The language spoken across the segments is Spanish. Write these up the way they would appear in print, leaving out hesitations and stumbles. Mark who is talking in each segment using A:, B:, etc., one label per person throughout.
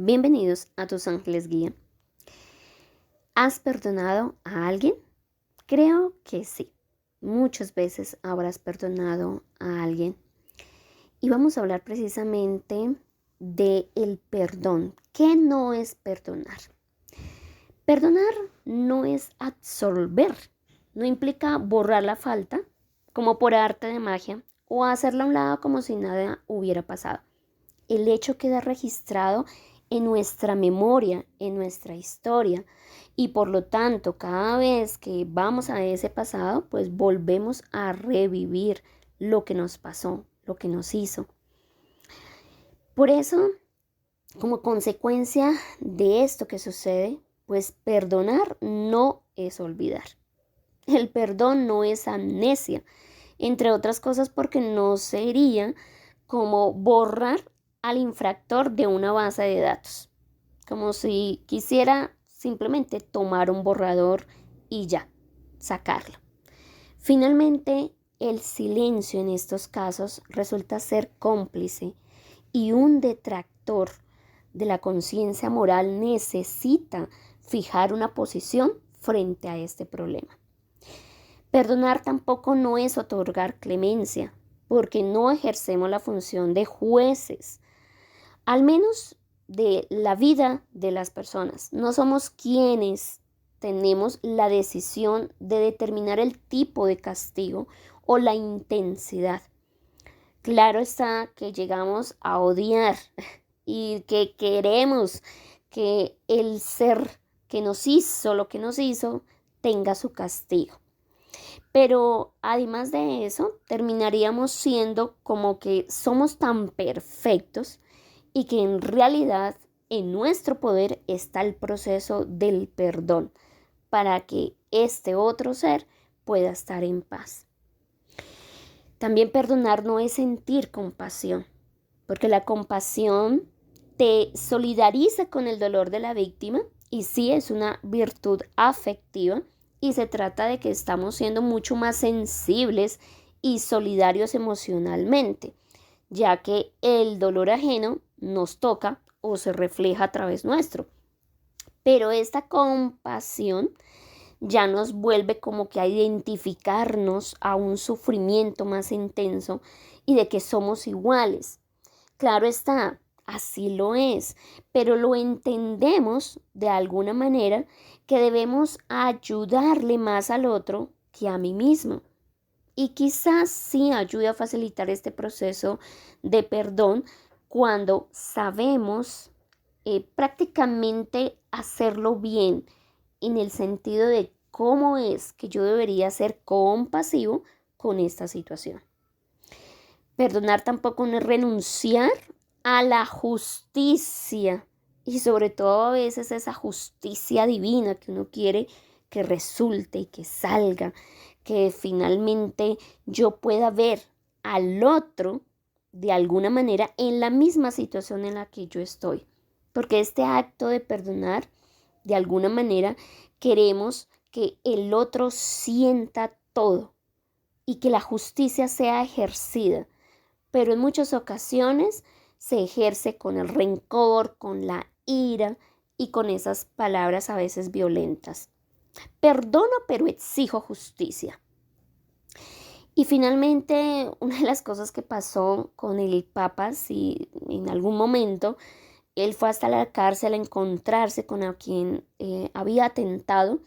A: Bienvenidos a Tus Ángeles Guía. ¿Has perdonado a alguien? Creo que sí. Muchas veces habrás perdonado a alguien. Y vamos a hablar precisamente de el perdón. ¿Qué no es perdonar? Perdonar no es absolver. No implica borrar la falta, como por arte de magia, o hacerla a un lado como si nada hubiera pasado. El hecho queda registrado en nuestra memoria, en nuestra historia, y por lo tanto cada vez que vamos a ese pasado, pues volvemos a revivir lo que nos pasó, lo que nos hizo. Por eso, como consecuencia de esto que sucede, pues perdonar no es olvidar. El perdón no es amnesia, entre otras cosas porque no sería como borrar al infractor de una base de datos, como si quisiera simplemente tomar un borrador y ya, sacarlo. Finalmente, el silencio en estos casos resulta ser cómplice y un detractor de la conciencia moral necesita fijar una posición frente a este problema. Perdonar tampoco no es otorgar clemencia, porque no ejercemos la función de jueces, al menos de la vida de las personas. No somos quienes tenemos la decisión de determinar el tipo de castigo o la intensidad. Claro está que llegamos a odiar y que queremos que el ser que nos hizo lo que nos hizo tenga su castigo. Pero además de eso, terminaríamos siendo como que somos tan perfectos y que en realidad en nuestro poder está el proceso del perdón para que este otro ser pueda estar en paz. También perdonar no es sentir compasión, porque la compasión te solidariza con el dolor de la víctima y sí es una virtud afectiva y se trata de que estamos siendo mucho más sensibles y solidarios emocionalmente, ya que el dolor ajeno nos toca o se refleja a través nuestro. Pero esta compasión ya nos vuelve como que a identificarnos a un sufrimiento más intenso y de que somos iguales. Claro está, así lo es, pero lo entendemos de alguna manera que debemos ayudarle más al otro que a mí mismo. Y quizás sí ayude a facilitar este proceso de perdón cuando sabemos prácticamente hacerlo bien en el sentido de cómo es que yo debería ser compasivo con esta situación. Perdonar tampoco no es renunciar a la justicia y sobre todo a veces esa justicia divina que uno quiere que resulte y que salga, que finalmente yo pueda ver al otro de alguna manera en la misma situación en la que yo estoy. Porque este acto de perdonar, de alguna manera, queremos que el otro sienta todo y que la justicia sea ejercida. Pero en muchas ocasiones se ejerce con el rencor, con la ira y con esas palabras a veces violentas. Perdono, pero exijo justicia. Y finalmente, una de las cosas que pasó con el Papa, si en algún momento él fue hasta la cárcel a encontrarse con a quien había atentado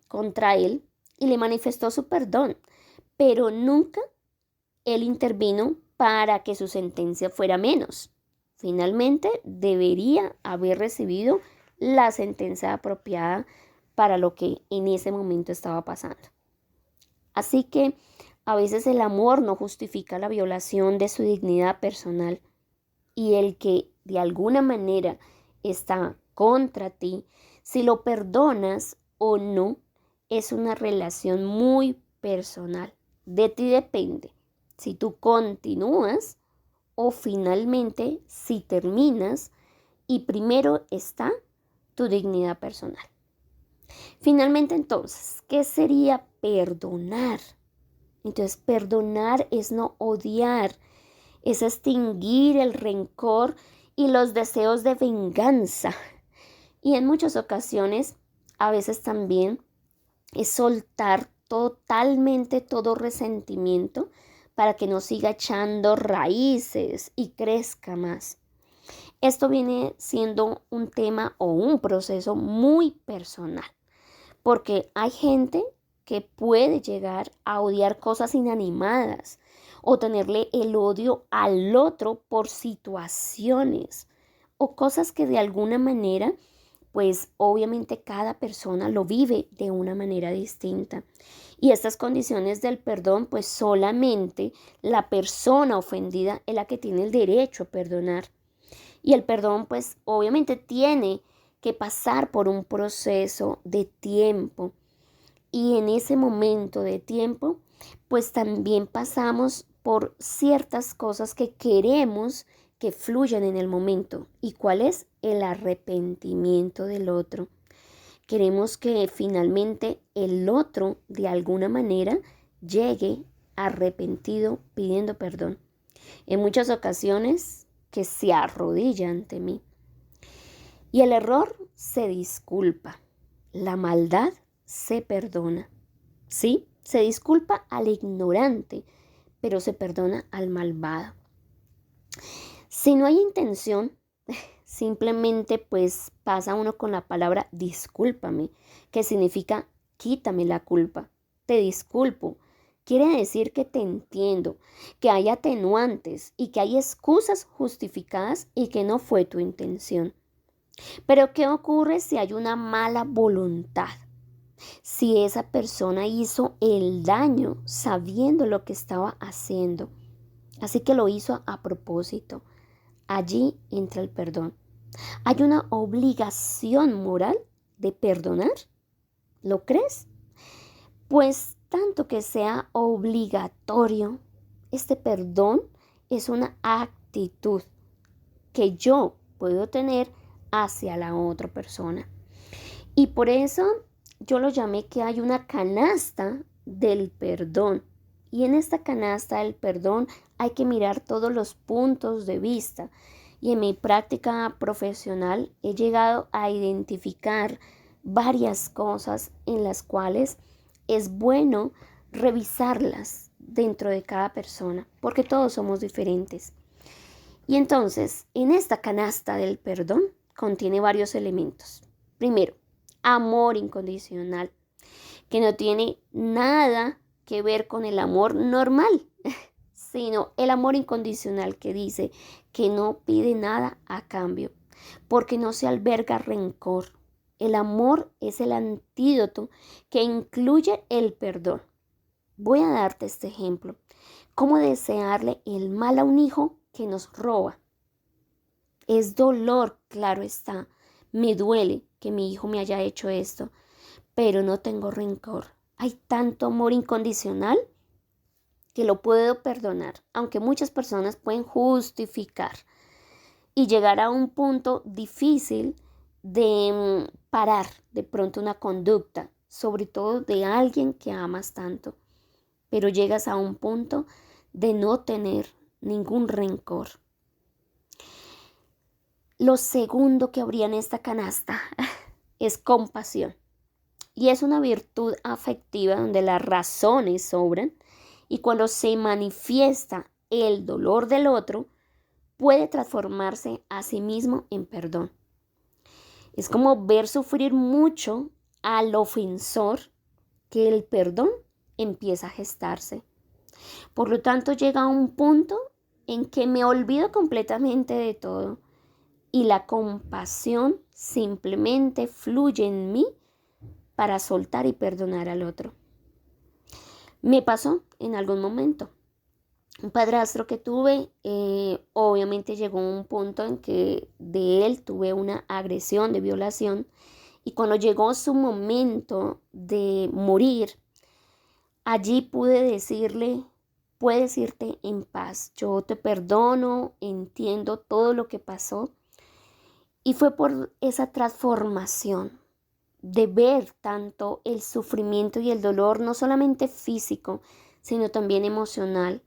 A: contra él y le manifestó su perdón, pero nunca él intervino para que su sentencia fuera menos. Finalmente, debería haber recibido la sentencia apropiada para lo que en ese momento estaba pasando. Así que a veces el amor no justifica la violación de su dignidad personal y el que de alguna manera está contra ti, si lo perdonas o no, es una relación muy personal. De ti depende si tú continúas o finalmente si terminas y primero está tu dignidad personal. Finalmente entonces, ¿qué sería perdonar? Entonces, perdonar es no odiar, es extinguir el rencor y los deseos de venganza. Y en muchas ocasiones, a veces también es soltar totalmente todo resentimiento para que no siga echando raíces y crezca más. Esto viene siendo un tema o un proceso muy personal, porque hay gente que puede llegar a odiar cosas inanimadas o tenerle el odio al otro por situaciones o cosas que de alguna manera, pues obviamente cada persona lo vive de una manera distinta. Y estas condiciones del perdón, pues solamente la persona ofendida es la que tiene el derecho a perdonar. Y el perdón, pues obviamente tiene que pasar por un proceso de tiempo. Y en ese momento de tiempo, pues también pasamos por ciertas cosas que queremos que fluyan en el momento. ¿Y cuál es? El arrepentimiento del otro. Queremos que finalmente el otro de alguna manera llegue arrepentido pidiendo perdón. En muchas ocasiones que se arrodilla ante mí. Y el error se disculpa. La maldad se perdona. Sí, se disculpa al ignorante, pero se perdona al malvado. Si no hay intención, simplemente pues pasa uno con la palabra discúlpame, que significa quítame la culpa. Te disculpo. Quiere decir que te entiendo, que hay atenuantes y que hay excusas justificadas y que no fue tu intención. Pero ¿qué ocurre si hay una mala voluntad? Si esa persona hizo el daño sabiendo lo que estaba haciendo, así que lo hizo a propósito. Allí entra el perdón. ¿Hay una obligación moral de perdonar? ¿Lo crees? Pues tanto que sea obligatorio, este perdón es una actitud que yo puedo tener hacia la otra persona. Y por eso yo lo llamé que hay una canasta del perdón. Y en esta canasta del perdón hay que mirar todos los puntos de vista. Y en mi práctica profesional he llegado a identificar varias cosas en las cuales es bueno revisarlas dentro de cada persona, porque todos somos diferentes. Y entonces, en esta canasta del perdón contiene varios elementos. Primero, amor incondicional, que no tiene nada que ver con el amor normal, sino el amor incondicional que dice que no pide nada a cambio, porque no se alberga rencor. El amor es el antídoto que incluye el perdón. Voy a darte este ejemplo. ¿Cómo desearle el mal a un hijo que nos roba? Es dolor, claro está. Me duele que mi hijo me haya hecho esto, pero no tengo rencor. Hay tanto amor incondicional que lo puedo perdonar, aunque muchas personas pueden justificar y llegar a un punto difícil de parar de pronto una conducta, sobre todo de alguien que amas tanto, pero llegas a un punto de no tener ningún rencor. Lo segundo que habría en esta canasta es compasión. Y es una virtud afectiva donde las razones sobran y cuando se manifiesta el dolor del otro, puede transformarse a sí mismo en perdón. Es como ver sufrir mucho al ofensor que el perdón empieza a gestarse. Por lo tanto, llega a un punto en que me olvido completamente de todo y la compasión simplemente fluye en mí para soltar y perdonar al otro. Me pasó en algún momento. Un padrastro que tuve, obviamente llegó a un punto en que de él tuve una agresión de violación y cuando llegó su momento de morir, allí pude decirle, puedes irte en paz, yo te perdono, entiendo todo lo que pasó. Y fue por esa transformación de ver tanto el sufrimiento y el dolor, no solamente físico, sino también emocional.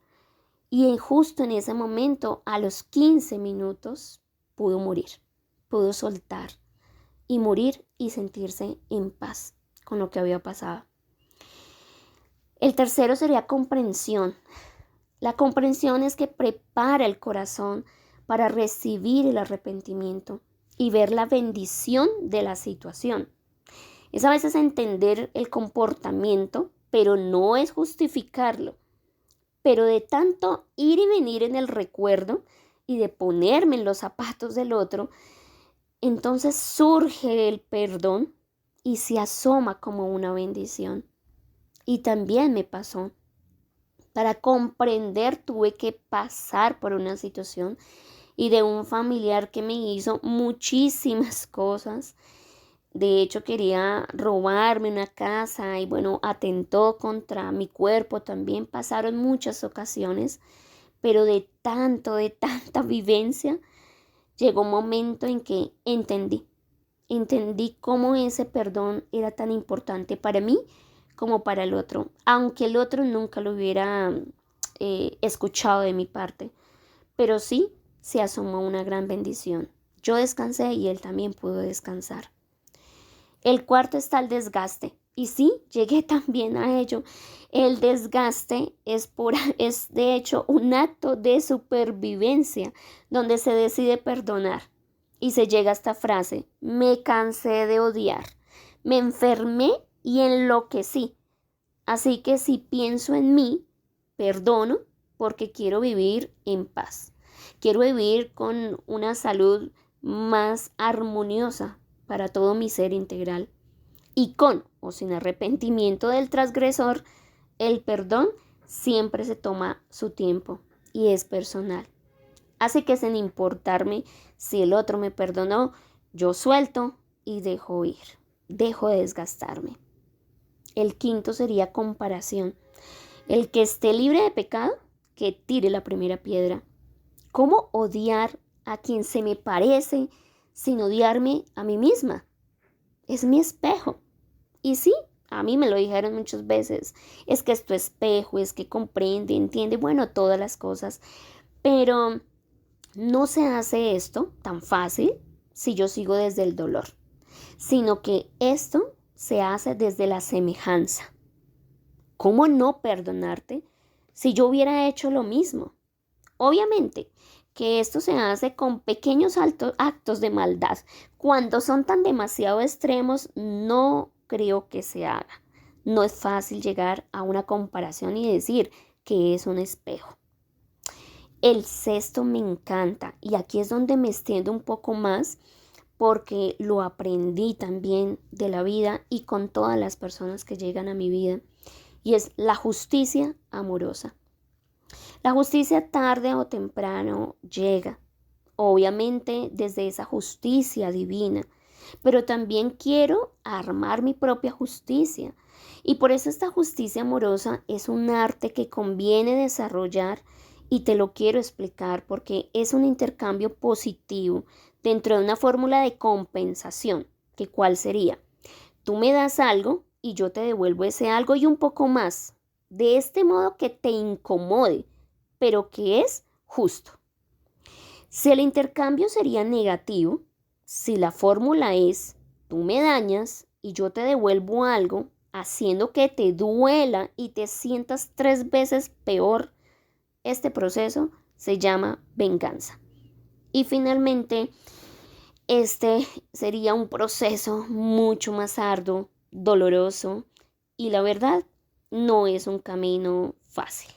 A: Y justo en ese momento, a los 15 minutos, pudo morir, pudo soltar y morir y sentirse en paz con lo que había pasado. El tercero sería comprensión. La comprensión es que prepara el corazón para recibir el arrepentimiento y ver la bendición de la situación. Es a veces entender el comportamiento, pero no es justificarlo. Pero de tanto ir y venir en el recuerdo y de ponerme en los zapatos del otro, entonces surge el perdón y se asoma como una bendición. Y también me pasó. Para comprender tuve que pasar por una situación y de un familiar que me hizo muchísimas cosas. De hecho, quería robarme una casa y bueno, atentó contra mi cuerpo también. Pasaron muchas ocasiones, pero de tanta vivencia, llegó un momento en que entendí cómo ese perdón era tan importante para mí como para el otro, aunque el otro nunca lo hubiera escuchado de mi parte, pero sí se asomó una gran bendición. Yo descansé y él también pudo descansar. El cuarto está el desgaste. Y sí, llegué también a ello. El desgaste es de hecho un acto de supervivencia donde se decide perdonar. Y se llega a esta frase: me cansé de odiar, me enfermé y enloquecí. Así que si pienso en mí, perdono porque quiero vivir en paz. Quiero vivir con una salud más armoniosa para todo mi ser integral. Y con o sin arrepentimiento del transgresor, el perdón siempre se toma su tiempo y es personal. Así que sin importarme si el otro me perdonó, yo suelto y dejo ir, dejo de desgastarme. El quinto sería comparación. El que esté libre de pecado, que tire la primera piedra. ¿Cómo odiar a quien se me parece sin odiarme a mí misma? Es mi espejo. Y sí, a mí me lo dijeron muchas veces. Es que es tu espejo, es que comprende, entiende, bueno, todas las cosas. Pero no se hace esto tan fácil si yo sigo desde el dolor, sino que esto se hace desde la semejanza. ¿Cómo no perdonarte si yo hubiera hecho lo mismo? Obviamente que esto se hace con pequeños actos de maldad. Cuando son tan demasiado extremos, no creo que se haga. No es fácil llegar a una comparación y decir que es un espejo. El sexto me encanta y aquí es donde me extiendo un poco más porque lo aprendí también de la vida y con todas las personas que llegan a mi vida, y es la justicia amorosa. La justicia tarde o temprano llega, obviamente desde esa justicia divina, pero también quiero armar mi propia justicia. Y por eso esta justicia amorosa es un arte que conviene desarrollar y te lo quiero explicar porque es un intercambio positivo dentro de una fórmula de compensación. ¿Que cuál sería? Tú me das algo y yo te devuelvo ese algo y un poco más, de este modo que te incomode, pero que es justo. Si el intercambio sería negativo, si la fórmula es tú me dañas y yo te devuelvo algo, haciendo que te duela y te sientas 3 veces peor, este proceso se llama venganza. Y finalmente, este sería un proceso mucho más arduo, doloroso y la verdad no es un camino fácil.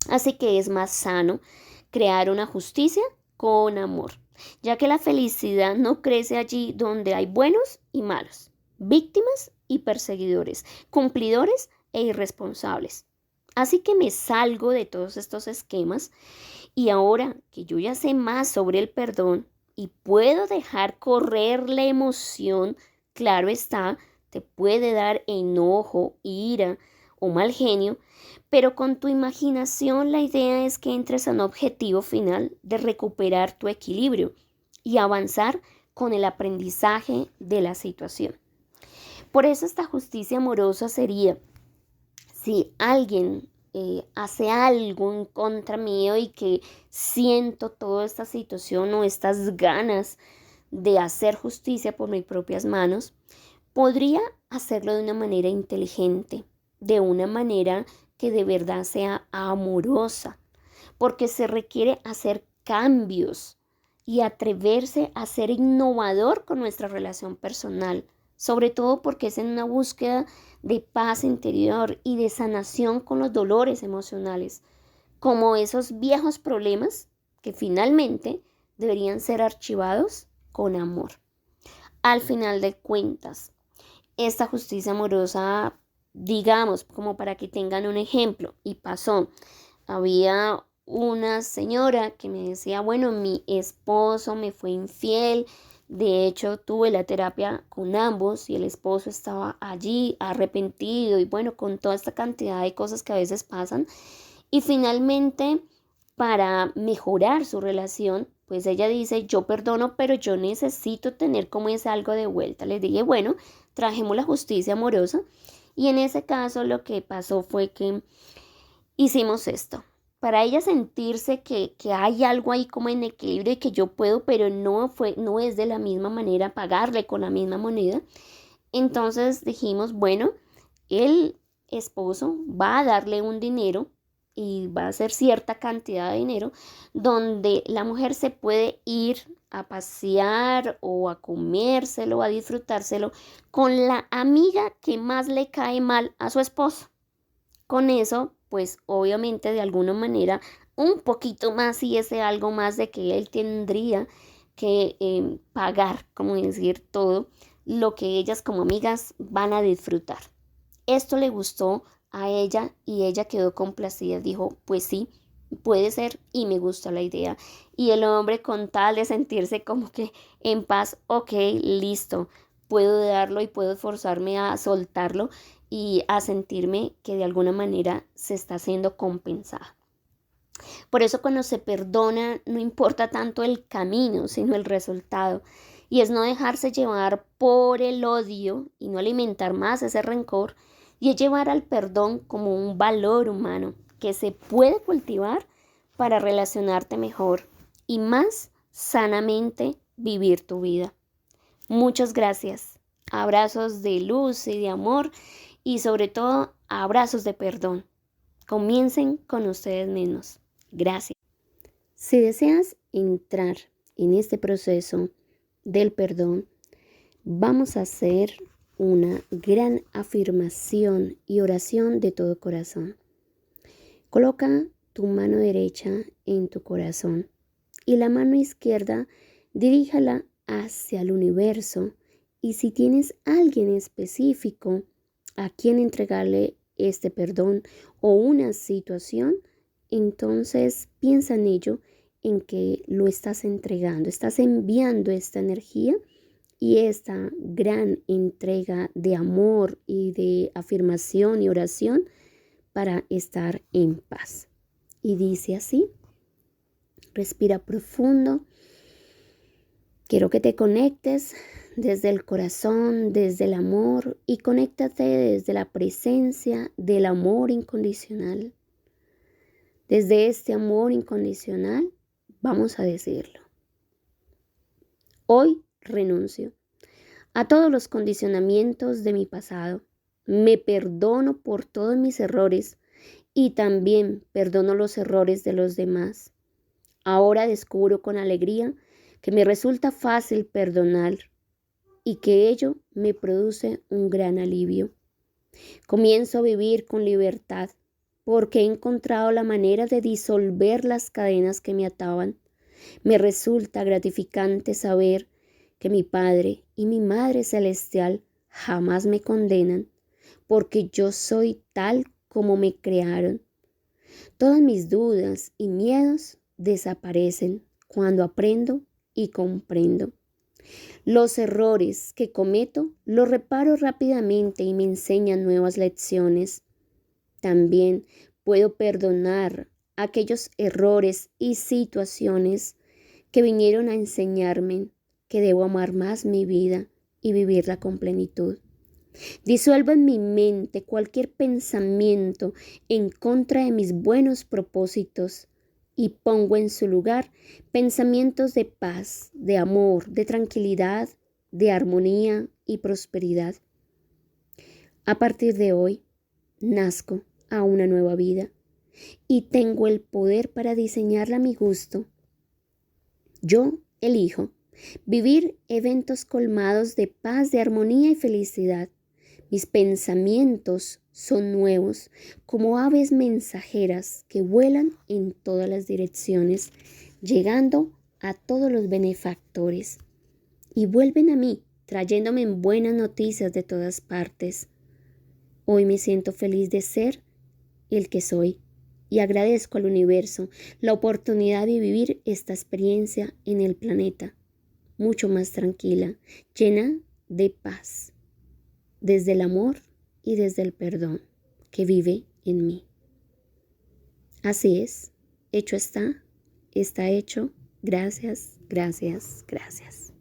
A: Así que es más sano crear una justicia con amor, ya que la felicidad no crece allí donde hay buenos y malos, víctimas y perseguidores, cumplidores e irresponsables. Así que me salgo de todos estos esquemas y ahora que yo ya sé más sobre el perdón y puedo dejar correr la emoción, claro está, te puede dar enojo, ira o mal genio, pero con tu imaginación la idea es que entres a un objetivo final de recuperar tu equilibrio y avanzar con el aprendizaje de la situación. Por eso esta justicia amorosa sería: si alguien hace algo en contra mío y que siento toda esta situación o estas ganas de hacer justicia por mis propias manos, podría hacerlo de una manera inteligente, de una manera que de verdad sea amorosa, porque se requiere hacer cambios y atreverse a ser innovador con nuestra relación personal, sobre todo porque es en una búsqueda de paz interior y de sanación con los dolores emocionales, como esos viejos problemas que finalmente deberían ser archivados con amor. Al final de cuentas, esta justicia amorosa, digamos, como para que tengan un ejemplo, y pasó, había una señora que me decía, bueno, mi esposo me fue infiel, de hecho tuve la terapia con ambos y el esposo estaba allí arrepentido y bueno, con toda esta cantidad de cosas que a veces pasan. Y finalmente, para mejorar su relación, pues ella dice, yo perdono, pero yo necesito tener como ese algo de vuelta. Les dije, bueno, trajimos la justicia amorosa y en ese caso lo que pasó fue que hicimos esto. Para ella sentirse que hay algo ahí como en equilibrio y que yo puedo, pero no es de la misma manera pagarle con la misma moneda. Entonces dijimos, bueno, el esposo va a darle un dinero y va a ser cierta cantidad de dinero donde la mujer se puede ir a pasear o a comérselo, a disfrutárselo con la amiga que más le cae mal a su esposo. Con eso, pues obviamente de alguna manera un poquito más y ese algo más de que él tendría que pagar, como decir, todo lo que ellas como amigas van a disfrutar. Esto le gustó a ella y ella quedó complacida. Dijo, pues sí, puede ser y me gusta la idea. Y el hombre con tal de sentirse como que en paz, ok, listo, puedo darlo y puedo forzarme a soltarlo y a sentirme que de alguna manera se está siendo compensada. Por eso cuando se perdona no importa tanto el camino, sino el resultado. Y es no dejarse llevar por el odio y no alimentar más ese rencor. Y es llevar al perdón como un valor humano que se puede cultivar para relacionarte mejor y más sanamente vivir tu vida. Muchas gracias. Abrazos de luz y de amor y sobre todo abrazos de perdón. Comiencen con ustedes mismos. Gracias. Si deseas entrar en este proceso del perdón, vamos a hacer una gran afirmación y oración de todo corazón. Coloca tu mano derecha en tu corazón y la mano izquierda diríjala hacia el universo. Y si tienes a alguien específico a quien entregarle este perdón o una situación, entonces piensa en ello, en que lo estás entregando, estás enviando esta energía y esta gran entrega de amor y de afirmación y oración para estar en paz. Y dice así, respira profundo. Quiero que te conectes desde el corazón, desde el amor y conéctate desde la presencia del amor incondicional. Desde este amor incondicional vamos a decirlo. Hoy renuncio a todos los condicionamientos de mi pasado. Me perdono por todos mis errores y también perdono los errores de los demás. Ahora descubro con alegría que me resulta fácil perdonar y que ello me produce un gran alivio. Comienzo a vivir con libertad porque he encontrado la manera de disolver las cadenas que me ataban. Me resulta gratificante saber que mi Padre y mi Madre Celestial jamás me condenan porque yo soy tal como me crearon. Todas mis dudas y miedos desaparecen cuando aprendo y comprendo. Los errores que cometo los reparo rápidamente y me enseñan nuevas lecciones. También puedo perdonar aquellos errores y situaciones que vinieron a enseñarme que debo amar más mi vida y vivirla con plenitud. Disuelvo en mi mente cualquier pensamiento en contra de mis buenos propósitos y pongo en su lugar pensamientos de paz, de amor, de tranquilidad, de armonía y prosperidad. A partir de hoy, nazco a una nueva vida y tengo el poder para diseñarla a mi gusto. Yo elijo vivir eventos colmados de paz, de armonía y felicidad. Mis pensamientos son nuevos, como aves mensajeras que vuelan en todas las direcciones, llegando a todos los benefactores. Y vuelven a mí, trayéndome buenas noticias de todas partes. Hoy me siento feliz de ser el que soy y agradezco al universo la oportunidad de vivir esta experiencia en el planeta, mucho más tranquila, llena de paz, desde el amor y desde el perdón que vive en mí. Así es, hecho está, está hecho. Gracias, gracias, gracias.